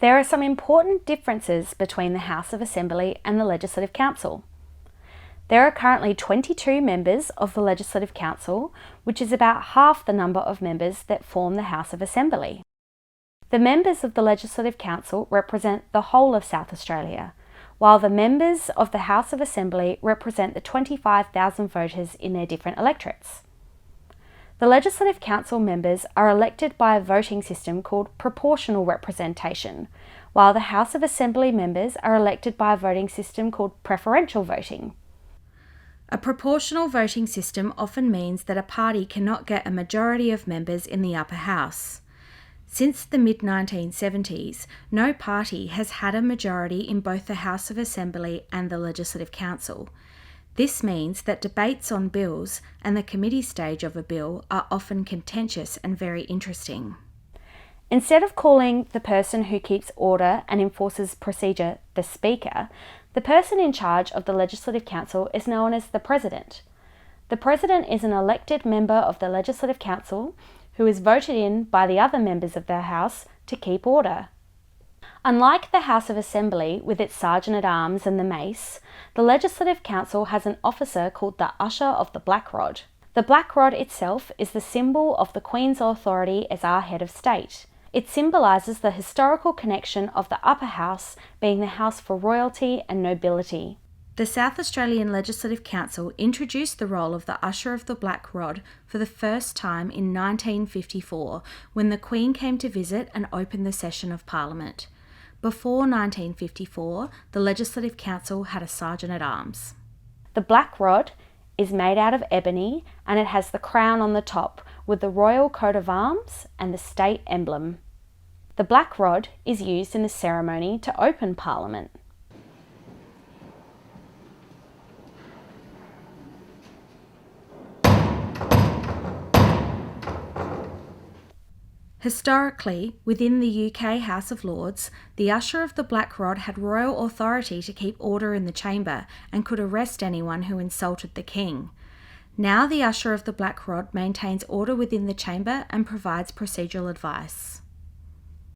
There are some important differences between the House of Assembly and the Legislative Council. There are currently 22 members of the Legislative Council, which is about half the number of members that form the House of Assembly. The members of the Legislative Council represent the whole of South Australia, while the members of the House of Assembly represent the 25,000 voters in their different electorates. The Legislative Council members are elected by a voting system called proportional representation, while the House of Assembly members are elected by a voting system called preferential voting. A proportional voting system often means that a party cannot get a majority of members in the upper house. Since the mid-1970s, no party has had a majority in both the House of Assembly and the Legislative Council. This means that debates on bills and the committee stage of a bill are often contentious and very interesting. Instead of calling the person who keeps order and enforces procedure the Speaker, the person in charge of the Legislative Council is known as the President. The President is an elected member of the Legislative Council who is voted in by the other members of the House to keep order. Unlike the House of Assembly with its Sergeant-at-Arms and the mace, the Legislative Council has an officer called the Usher of the Black Rod. The Black Rod itself is the symbol of the Queen's authority as our head of state. It symbolises the historical connection of the upper house being the house for royalty and nobility. The South Australian Legislative Council introduced the role of the Usher of the Black Rod for the first time in 1954 when the Queen came to visit and open the session of Parliament. Before 1954, the Legislative Council had a Sergeant-at-Arms. The Black Rod is made out of ebony and it has the crown on the top with the royal coat of arms and the state emblem. The Black Rod is used in the ceremony to open Parliament. Historically, within the UK House of Lords, the Usher of the Black Rod had royal authority to keep order in the chamber and could arrest anyone who insulted the King. Now the Usher of the Black Rod maintains order within the chamber and provides procedural advice.